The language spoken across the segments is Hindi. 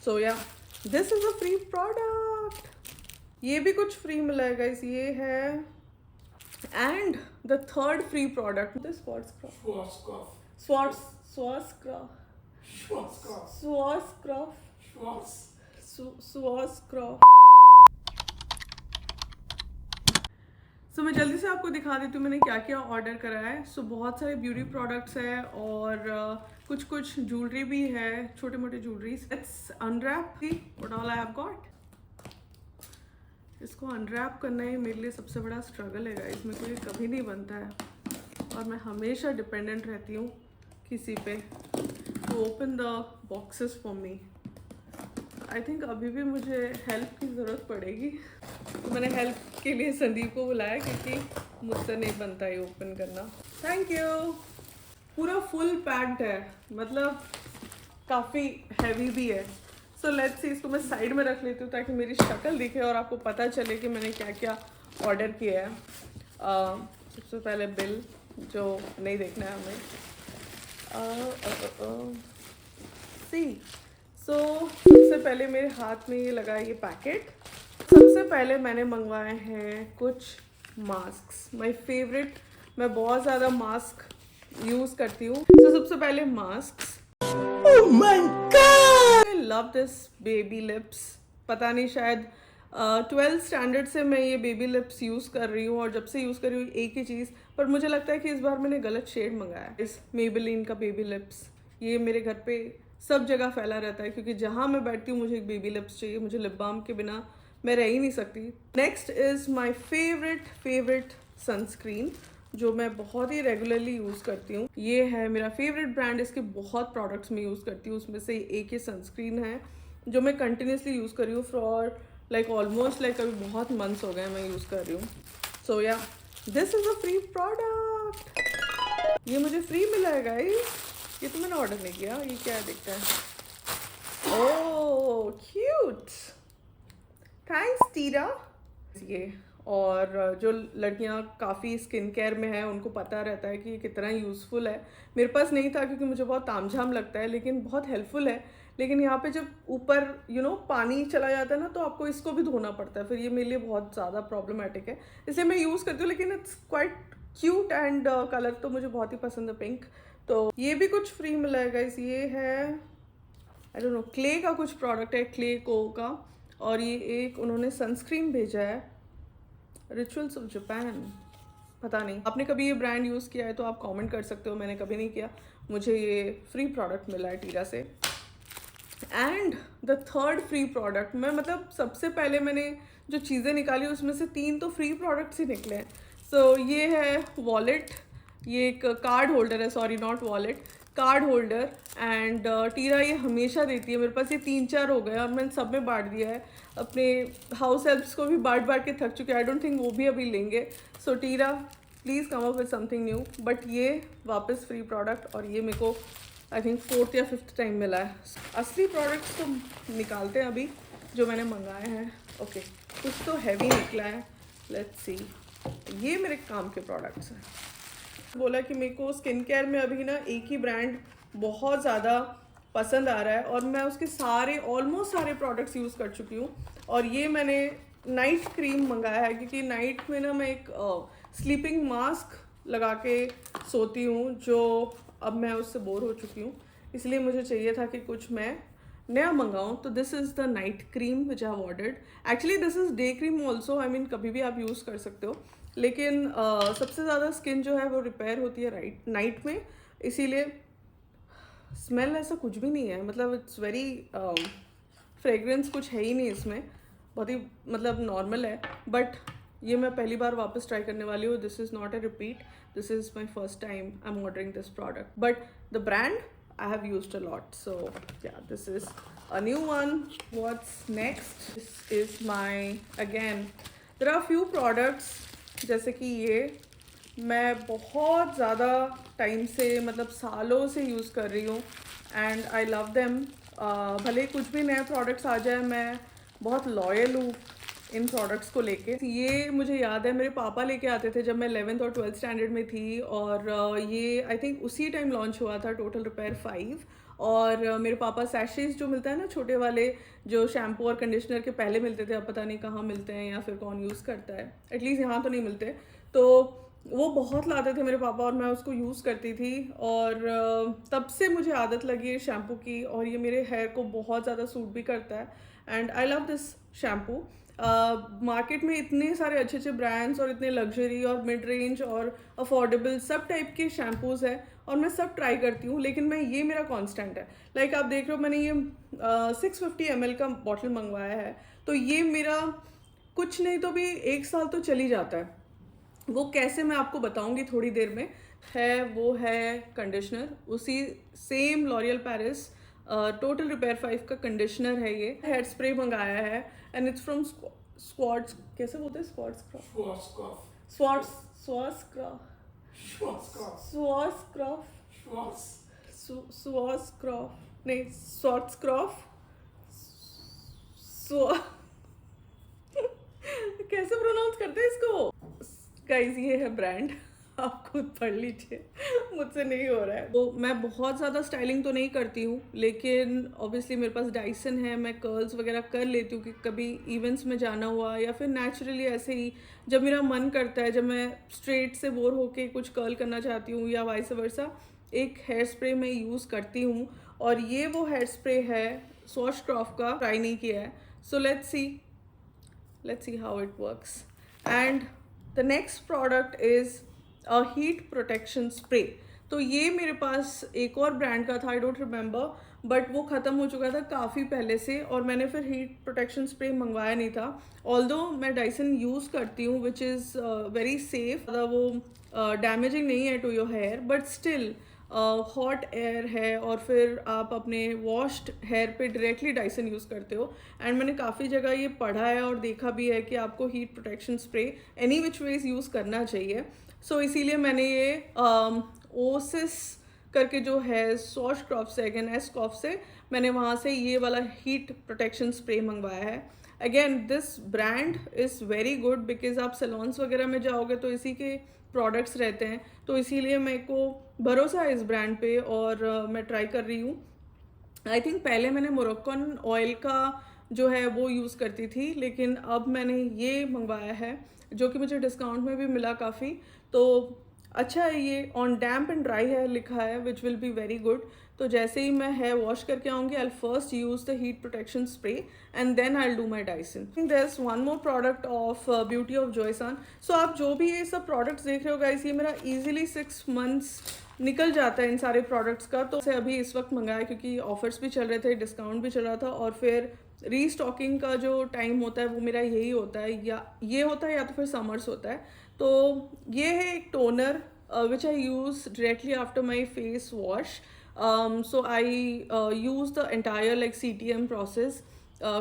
सो या this is a free product. ये भी कुछ फ्री मिला है गाइस. ये है and the third free product this Schwarzkopf. सो मैं जल्दी से आपको दिखा देती हूँ मैंने क्या क्या ऑर्डर करा है. सो बहुत सारे ब्यूटी प्रोडक्ट्स है और कुछ कुछ ज्वेलरी भी है, छोटे मोटे jewelleries. It's unwrap what all I have got. इसको अनरैप करना ही मेरे लिए सबसे बड़ा स्ट्रगल है गाइस. मेरे को ये कभी नहीं बनता है और मैं हमेशा डिपेंडेंट रहती हूँ किसी पे to open the boxes for me. I think अभी भी मुझे हेल्प की ज़रूरत पड़ेगी, तो मैंने हेल्प के लिए संदीप को बुलाया क्योंकि मुझसे नहीं बनता ये ओपन करना. Thank you. पूरा फुल पैक्ड है, मतलब काफ़ी हैवी भी है. So let's see. इसको मैं साइड में रख लेती हूँ ताकि मेरी शक्ल दिखे और आपको पता चले कि मैंने क्या क्या ऑर्डर किया है. सबसे पहले बिल जो नहीं देखना है हमें. सी सो सबसे पहले मेरे हाथ में ये लगा है ये पैकेट. सबसे पहले मैंने मंगवाए हैं कुछ मास्क. My favourite. मैं बहुत ज़्यादा मास्क यूज़ करती हूँ. तो सबसे पहले mask. Oh my God! I love this baby lips. पता नहीं शायद 12th स्टैंडर्ड से मैं ये बेबी लिप्स यूज़ कर रही हूँ और जब से यूज़ कर रही हूँ एक ही चीज़. पर मुझे लगता है कि इस बार मैंने गलत शेड मंगाया है. इस मेबेलिन का बेबी लिप्स. ये मेरे घर पे सब जगह फैला रहता है क्योंकि जहाँ मैं बैठती हूँ मुझे एक बेबी लिप्स चाहिए. मुझे लिप बाम के बिना मैं रह ही नहीं सकती. Next is my favourite sunscreen जो मैं बहुत ही रेगुलरली यूज़ करती हूँ. ये है मेरा फेवरेट ब्रांड. इसके बहुत प्रोडक्ट्स मैं यूज़ करती हूँ. उसमें से एक ही सनस्क्रीन है जो मैं कंटिन्यूसली यूज़ कर रही हूँ फॉर ऑलमोस्ट अभी बहुत मंथ्स हो गए मैं यूज़ कर रही हूँ. सो या this is a free product. ये मुझे फ्री मिला है गाइस. ये तो मैंने ऑर्डर नहीं किया. ये क्या दिखता है. ओह क्यूट. थैंक्स टीरा. ये और जो लड़कियां काफ़ी स्किन केयर में है उनको पता रहता है कि ये कितना यूज़फुल है. मेरे पास नहीं था क्योंकि मुझे बहुत तामझाम लगता है, लेकिन बहुत हेल्पफुल है. लेकिन यहाँ पे जब ऊपर पानी चला जाता है ना तो आपको इसको भी धोना पड़ता है. फिर ये मेरे लिए बहुत ज़्यादा प्रॉब्लमैटिक है, इसलिए मैं यूज़ करती हूँ. लेकिन it's quite cute and colour तो मुझे बहुत ही पसंद है, पिंक. तो ये भी कुछ फ्री मिला है गाइस. ये है आई डोंट नो क्ले का कुछ प्रोडक्ट है, क्ले को का. और ये एक उन्होंने सनस्क्रीन भेजा है, रिचुअल्स ऑफ जापान. पता नहीं आपने कभी ये ब्रांड यूज़ किया है तो आप कमेंट कर सकते हो. मैंने कभी नहीं किया. मुझे ये फ्री प्रोडक्ट मिला है टीरा से. And the third free product मैं मतलब सबसे पहले मैंने जो चीज़ें निकाली उसमें से 3 तो फ्री प्रोडक्ट्स ही निकले हैं. सो ये है वॉलेट. ये एक कार्ड होल्डर है, sorry not wallet, card holder. And Tira ये हमेशा देती है. मेरे पास ये 3-4 हो गए और मैंने सब में बांट दिया है. अपने हाउस हेल्प्स को भी बांट के थक चुके. आई डोंट थिंक वो भी अभी लेंगे. So Tira please come up with something new. But ये वापस फ्री प्रोडक्ट और ये मेरे को आई थिंक 4th या 5th टाइम मिला है. असली प्रोडक्ट्स तो निकालते हैं अभी जो मैंने मंगाए हैं. ओके कुछ तो हैवी निकला है. Let's see. ये मेरे काम के प्रोडक्ट्स हैं. बोला कि मेरे को स्किन केयर में अभी ना एक ही ब्रांड बहुत ज़्यादा पसंद आ रहा है और मैं उसके ऑलमोस्ट सारे प्रोडक्ट्स यूज़ कर चुकी हूँ. और ये मैंने नाइट क्रीम मंगाया है क्योंकि नाइट में ना मैं एक स्लीपिंग मास्क लगा के सोती हूँ जो अब मैं उससे बोर हो चुकी हूँ. इसलिए मुझे चाहिए था कि कुछ मैं नया मंगाऊँ. तो this is the night cream which I have ordered. Actually this is day cream also. I mean कभी भी आप यूज़ कर सकते हो. लेकिन सबसे ज़्यादा स्किन जो है वो रिपेयर होती है नाइट में. इसीलिए स्मेल ऐसा कुछ भी नहीं है. मतलब इट्स वेरी फ्रेगरेंस कुछ है ही नहीं इसमें. बहुत ही मतलब नॉर्मल है. बट ये मैं पहली बार वापस ट्राई करने वाली हूँ. This is not a repeat. This is my first time I am ordering this product. But the brand I have used a lot. So yeah, this is a new one. What's next? This is again, there are a few products जैसे कि ये मैं बहुत ज़्यादा टाइम से मतलब सालों से यूज़ कर रही हूँ एंड आई लव देम. भले कुछ भी नए प्रोडक्ट्स आ जाए मैं बहुत लॉयल हूँ इन प्रोडक्ट्स को लेके. ये मुझे याद है मेरे पापा लेके आते थे जब मैं 11th और 12th स्टैंडर्ड में थी. और ये आई थिंक उसी टाइम लॉन्च हुआ था टोटल रिपेयर 5. और मेरे पापा सैशेज जो मिलता है ना छोटे वाले, जो शैम्पू और कंडीशनर के पहले मिलते थे, अब पता नहीं कहाँ मिलते हैं या फिर कौन यूज़ करता है, एटलीस्ट यहाँ तो नहीं मिलते, तो वो बहुत लाते थे मेरे पापा और मैं उसको यूज़ करती थी। और तब से मुझे आदत लगी है शैम्पू की, और ये मेरे हेयर को बहुत ज़्यादा सूट भी करता है and I love this shampoo. Market में इतने सारे अच्छे अच्छे ब्रांड्स और इतने लग्जरी और मिड रेंज और अफोर्डेबल सब टाइप के शैम्पूज़ हैं और मैं सब ट्राई करती हूँ, लेकिन मैं ये मेरा कांस्टेंट है। लाइक आप देख रहे हो मैंने ये 650 ml का बॉटल मंगवाया है, तो ये मेरा कुछ नहीं तो भी 1 साल तो चल ही जाता है। वो कैसे मैं आपको बताऊंगी थोड़ी देर में। है वो है कंडीशनर, उसी same L'Oreal Paris total repair 5 का कंडीशनर है। ये हेयर स्प्रे मंगाया है एंड इट्स फ्रॉम स्क्वाड्स, कैसे बोलते हैं, स्क्वाड्स नहीं कैसे प्रोनाउंस करते हैं इसको गाइस, ये है ब्रांड, आप खुद पढ़ लीजिए, मुझसे नहीं हो रहा है। तो मैं बहुत ज़्यादा स्टाइलिंग तो नहीं करती हूँ, लेकिन ऑब्वियसली मेरे पास डाइसन है, मैं कर्ल्स वगैरह कर लेती हूँ कि कभी इवेंट्स में जाना हुआ या फिर नेचुरली ऐसे ही जब मेरा मन करता है, जब मैं स्ट्रेट से बोर होके कुछ कर्ल करना चाहती हूँ या वाइस वर्सा, एक हेयर स्प्रे मैं यूज़ करती हूँ। और ये वो हेयर स्प्रे है स्वॉशक्रॉफ्ट का, ट्राई नहीं किया है, so let's see how it works. And the next product is a heat protection spray. तो ये मेरे पास एक और ब्रांड का था, आई डोंट रिमेंबर, बट वो ख़त्म हो चुका था काफ़ी पहले से और मैंने फिर हीट प्रोटेक्शन स्प्रे मंगवाया नहीं था। ऑल्दो मैं डाइसन यूज़ करती हूँ विच इज़ वेरी सेफ, वो डैमेजिंग नहीं है to your hair, but still hot air है और फिर आप अपने वॉश्ड हेयर पे डायरेक्टली डाइसन यूज़ करते हो। एंड मैंने काफ़ी जगह ये पढ़ा है और देखा भी है कि आपको heat protection spray any which ways use करना चाहिए। सो इसीलिए मैंने ये ओसिस करके जो है स्वॉशक्रॉफ्ट से, अगेन एस्कॉफ से, मैंने वहाँ से ये वाला हीट प्रोटेक्शन स्प्रे मंगवाया है। Again this brand is very good because आप सैलून्स वगैरह में जाओगे तो इसी के प्रोडक्ट्स रहते हैं, तो इसीलिए मेरे को भरोसा है इस ब्रांड पे और मैं ट्राई कर रही हूँ। आई थिंक पहले मैंने मोरक्कन ऑयल का जो है वो यूज़ करती थी, लेकिन अब मैंने ये मंगवाया है जो कि मुझे डिस्काउंट में भी मिला काफ़ी, तो अच्छा है। ये on damp and dry hair लिखा है which will be very good. तो जैसे ही मैं हेयर वॉश करके आऊँगी, I first use the heat protection spray and then I do my Dyson. There is one more product of Beauty of Joseon. So आप जो भी ये सब प्रोडक्ट्स देख रहे हो गाइस, ये मेरा ईजिली 6 months निकल जाता है इन सारे प्रोडक्ट्स का। तो से अभी इस वक्त मंगाया क्योंकि ऑफर्स भी चल रहे थे, डिस्काउंट भी चल रहा था, और फिर रीस्टॉकिंग का जो टाइम होता है वो मेरा यही होता है, या ये होता है या तो फिर समर्स होता है। तो ये है एक toner which I use directly after my face wash. So I use the entire like CTM process,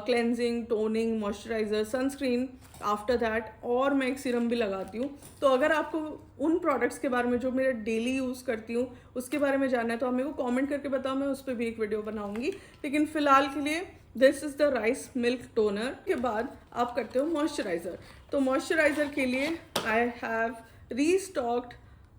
cleansing, toning, moisturizer, sunscreen after that, और मैं एक सीरम भी लगाती हूँ। तो अगर आपको उन प्रोडक्ट्स के बारे में जो मेरे डेली यूज़ करती हूँ उसके बारे में जानना है तो आप मेरे को कमेंट करके बताओ, मैं उस पर भी एक वीडियो बनाऊंगी। लेकिन फ़िलहाल के लिए this is the rice milk toner. के बाद आप करते हो मॉइस्चराइज़र। तो मॉइस्चराइज़र के लिए आई हैव रीस्टॉक्ड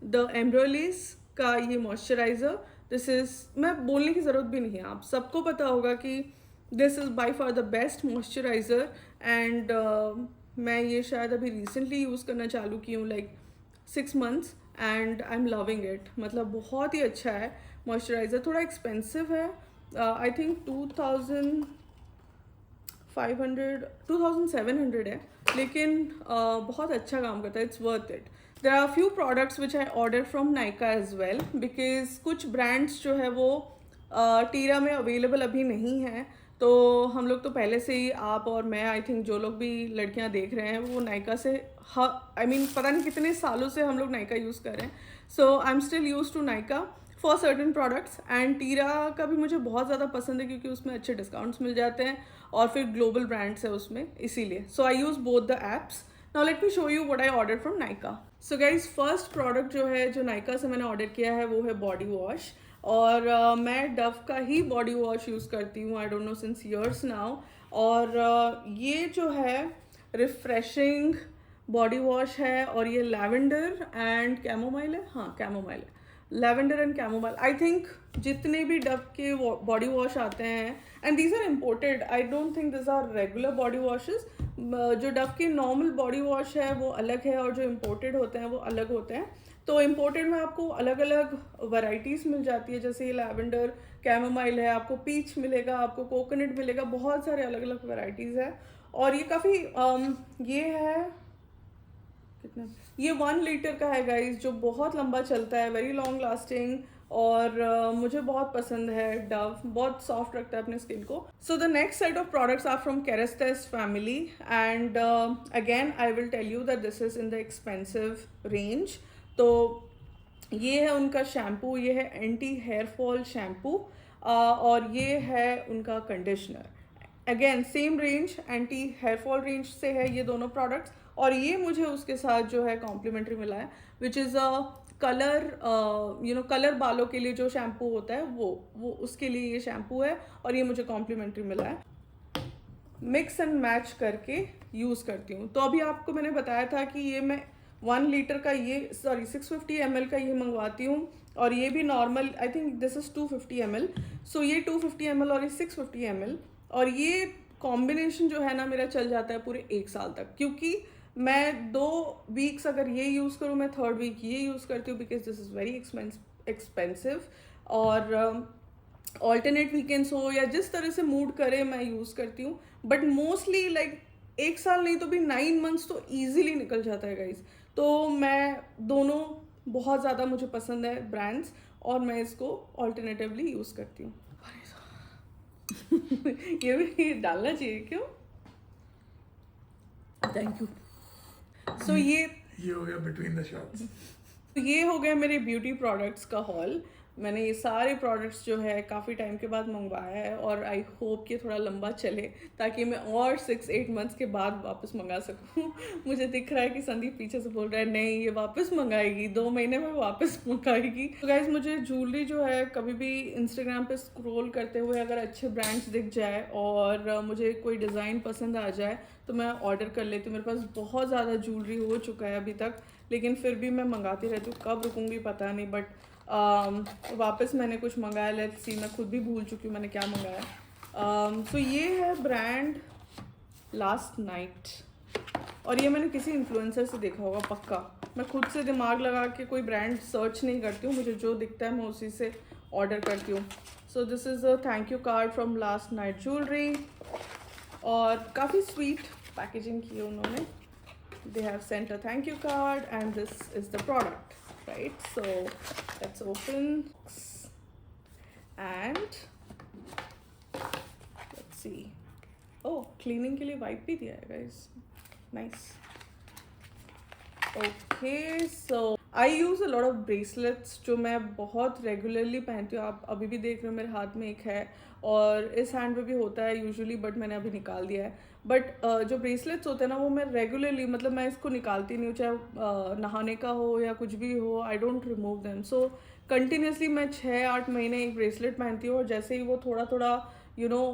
द एम्ब्रोलिस का ये मॉइस्चराइज़र। दिस इज़, मैं बोलने की ज़रूरत भी नहीं है, आप सबको पता होगा कि this is by far the best moisturiser. And मैं ये शायद अभी रिसेंटली यूज़ करना चालू की हूँ, like 6 months, and I am loving it. मतलब बहुत ही अच्छा है मॉइस्चराइज़र। थोड़ा एक्सपेंसिव है, आई थिंक 2700 है, लेकिन बहुत अच्छा काम करता है, it's worth it. There are few products which I order from Nykaa as well, because कुछ ब्रांड्स जो है वो टीरा में अवेलेबल अभी नहीं है। तो हम लोग तो पहले से ही, आप और मैं, आई थिंक जो लोग भी लड़कियां देख रहे हैं वो नाइका से, आई मीन पता नहीं कितने सालों से हम लोग नाइका यूज़ कर रहे हैं। So I am still used to Nykaa for certain products. And Tira का भी मुझे बहुत ज़्यादा पसंद है क्योंकि उसमें अच्छे डिस्काउंट्स मिल जाते हैं और फिर ग्लोबल ब्रांड्स है उसमें, इसीलिए। So I use both the apps. Now let me show you what I order from Nykaa. So guys, first product जो है जो नाइका से मैंने ऑर्डर किया है वो है बॉडी वॉश। और मैं डव का ही बॉडी वॉश यूज़ करती हूँ, I don't know since years now. और ये जो है रिफ्रेशिंग बॉडी वॉश है और ये लैवेंडर एंड कैमोमाइल है, हाँ कैमोमाइल है, lavender and chamomile. I think जितने भी डव के बॉडी वॉश आते हैं, and these are imported, I don't think this are regular body washes. जो डव के नॉर्मल बॉडी वॉश है वो अलग है, और जो इम्पोर्टेड होते हैं वो अलग होते हैं। तो इम्पोर्टेड में आपको अलग अलग वैरायटीज़ मिल जाती है, जैसे ये लैवेंडर कैमोमाइल है, आपको पीच मिलेगा, आपको कोकोनट मिलेगा, बहुत सारे अलग अलग वैरायटीज़ है। और ये काफ़ी ये है कितना, ये 1 लीटर का है गाइस, जो बहुत लंबा चलता है, वेरी लॉन्ग लास्टिंग, और मुझे बहुत पसंद है। डव बहुत सॉफ्ट रखता है अपने स्किन को। So the next set of products are from Kerastase family, and again I will tell you that this is in the expensive range. तो ये है उनका शैम्पू, ये है एंटी हेयर फॉल शैम्पू, और ये है उनका conditioner. Again same range, anti hair fall range से है ये दोनों प्रोडक्ट्स। और ये मुझे उसके साथ जो है कॉम्प्लीमेंट्री मिला है, which is a colour, colour बालों के लिए जो शैम्पू होता है वो उसके लिए ये शैम्पू है, और ये मुझे कॉम्प्लीमेंट्री मिला है। मिक्स एंड मैच करके यूज़ करती हूँ। तो अभी आपको मैंने बताया था कि ये मैं 1 लीटर का, ये 650 ml का ये मंगवाती हूँ, और ये भी normal, I think this is 250 ml। सो ये 250 ml और ये 650 ml, और ये कॉम्बिनेशन जो है ना मेरा चल जाता है पूरे 1 साल तक, क्योंकि मैं 2 वीक्स अगर ये यूज़ करूँ, मैं 3rd वीक ये यूज़ करती हूँ, because this is very expensive. और ऑल्टरनेट वीकेंड्स हो या जिस तरह से मूड करे मैं यूज़ करती हूँ, बट मोस्टली लाइक 1 साल नहीं तो भी 9 मंथ्स तो ईजिली निकल जाता है गाइज। तो मैं दोनों बहुत ज़्यादा मुझे पसंद है ब्रांड्स, और मैं इसको ऑल्टरनेटिवली यूज़ करती हूँ। ये भी डालना चाहिए क्यों? Thank you. सो ये हो गया बिटवीन द शॉट्स। तो ये हो गया मेरे ब्यूटी प्रोडक्ट्स का हॉल। मैंने ये सारे प्रोडक्ट्स जो है काफ़ी टाइम के बाद मंगवाया है, और आई होप कि थोड़ा लंबा चले, ताकि मैं और 6-8 मंथ्स के बाद वापस मंगा सकूँ। मुझे दिख रहा है कि संदीप पीछे से बोल रहा है नहीं ये वापस मंगाएगी, 2 महीने में वापस मंगाएगी। तो गाइज मुझे ज्वेलरी जो है कभी भी इंस्टाग्राम पे स्क्रॉल करते हुए अगर अच्छे ब्रांड्स दिख जाए और मुझे कोई डिज़ाइन पसंद आ जाए तो मैं ऑर्डर कर लेती हूँ। मेरे पास बहुत ज़्यादा ज्वेलरी हो चुका है अभी तक, लेकिन फिर भी मैं मंगाती रहती हूँ। कब रुकूंगी पता नहीं, बट वापस मैंने कुछ मंगाया, लेट्स सी, मैं खुद भी भूल चुकी हूँ मैंने क्या मंगाया। सो ये है ब्रांड लास्ट नाइट, और ये मैंने किसी इन्फ्लुएंसर से देखा होगा पक्का। मैं खुद से दिमाग लगा के कोई ब्रांड सर्च नहीं करती हूँ, मुझे जो दिखता है मैं उसी से ऑर्डर करती हूँ। So this is a thank you card from last night jewellery, और काफ़ी स्वीट पैकेजिंग की है उन्होंने। They have sent a thank you card, and this is the product, right? So let's open, and let's see. Oh, cleaning के लिए wipe भी दिया है guys. Nice. Okay, so I use a lot of bracelets जो मैं बहुत रेगुलरली पहनती हूँ। आप अभी भी देख रहे हो मेरे हाथ में एक है, और इस हैंड पे भी होता है यूजुअली, बट मैंने अभी निकाल दिया है। बट जो ब्रेसलेट्स होते हैं ना वो मैं रेगुलरली, मतलब मैं इसको निकालती नहीं हूँ, चाहे नहाने का हो या कुछ भी हो, I don't remove them. So continuously मैं 6-8 महीने एक ब्रेसलेट पहनती हूँ, और जैसे ही वो थोड़ा थोड़ा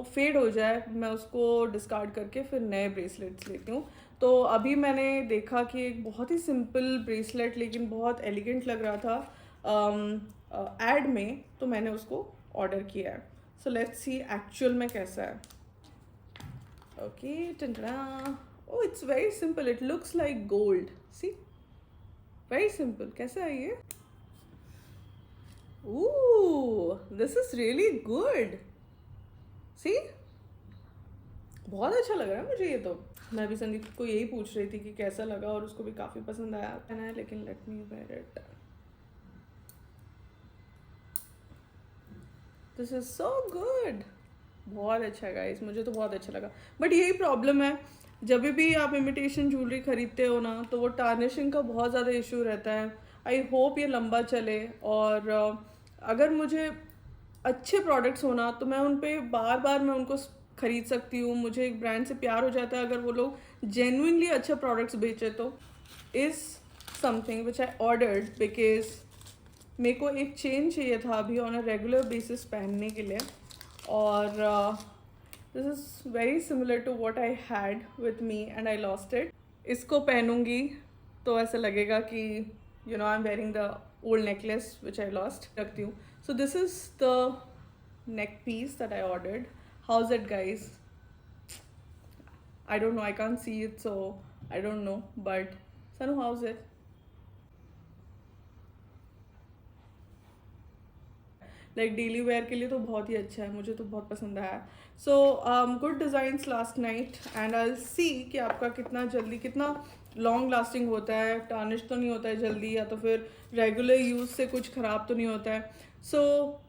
फेड हो जाए मैं उसको डिस्कार्ड करके फिर नए ब्रेसलेट्स लेती हूँ। तो अभी मैंने देखा कि एक बहुत ही सिंपल ब्रेसलेट लेकिन बहुत एलिगेंट लग रहा था एड में, तो मैंने उसको ऑर्डर किया है। सो लेट्स सी एक्चुअल में कैसा है। Okay, oh it's very simple, it looks like gold, see, very simple. कैसा है ये? Oh this is really good, see, बहुत अच्छा लग रहा है मुझे ये। तो मैं भी संदीप को यही पूछ रही थी कि कैसा लगा, और उसको भी काफ़ी पसंद आया है, लेकिन let me wear it. This is so good, बहुत अच्छा गाइस, मुझे तो बहुत अच्छा लगा। बट यही प्रॉब्लम है, जब भी आप इमिटेशन ज्वेलरी खरीदते हो ना तो वो टार्निशिंग का बहुत ज़्यादा इशू रहता है। आई होप ये लंबा चले, और अगर मुझे अच्छे प्रोडक्ट्स होना तो मैं उन पे बार बार मैं उनको खरीद सकती हूँ। मुझे एक ब्रांड से प्यार हो जाता है अगर वो लोग जेन्युइनली अच्छे प्रोडक्ट्स बेचे। तो is something which I ordered because मेरे को एक चेन चाहिए था अभी ऑन अ रेगुलर बेसिस पहनने के लिए, और this is very similar to what I had with me and I lost it. इसको पहनूंगी तो ऐसा लगेगा कि you know, I'm wearing the old necklace which I lost. रखती हूँ. So this is the neck piece that I ordered. How's it, guys? I don't know. I can't see it, so I don't know. But Sanu, how's it? Like daily wear के लिए तो बहुत ही अच्छा है, मुझे तो बहुत पसंद आया. So good designs last night and I see कि आपका कितना जल्दी, कितना लॉन्ग लास्टिंग होता है, टार्निश तो नहीं होता है जल्दी, या तो फिर रेगुलर यूज़ से कुछ ख़राब तो नहीं होता है. सो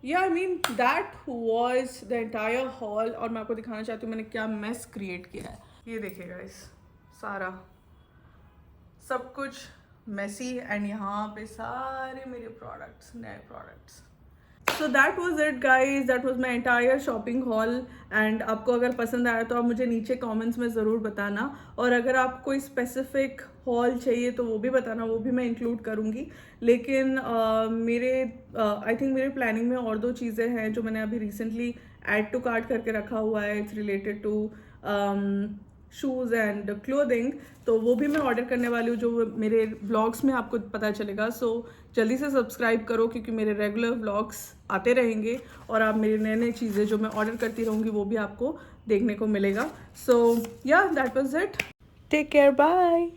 या I mean that was the entire hall. और मैं आपको दिखाना चाहती हूँ मैंने क्या मेस क्रिएट किया है. ये देखिएगा इस सारा सब कुछ मेसी, एंड यहाँ पे सारे मेरे प्रोडक्ट्स, नए products. So that was it guys, that was my entire shopping hall. And आपको अगर पसंद आया तो आप मुझे नीचे कमेंट्स में ज़रूर बताना, और अगर आप कोई स्पेसिफिक हॉल चाहिए तो वो भी बताना, वो भी मैं इंक्लूड करूँगी. लेकिन मेरे आई थिंक मेरे प्लानिंग में और 2 चीज़ें हैं जो मैंने अभी रिसेंटली ऐड टू कार्ट करके रखा हुआ है. It's related to shoes and clothing, तो वो भी मैं ऑर्डर करने वाली हूँ जो मेरे ब्लॉग्स में आपको पता चलेगा. सो जल्दी से सब्सक्राइब करो क्योंकि मेरे रेगुलर ब्लॉग्स आते रहेंगे और आप मेरी नई नई चीज़ें जो मैं ऑर्डर करती रहूँगी वो भी आपको देखने को मिलेगा. So yeah that was it. Take care, bye.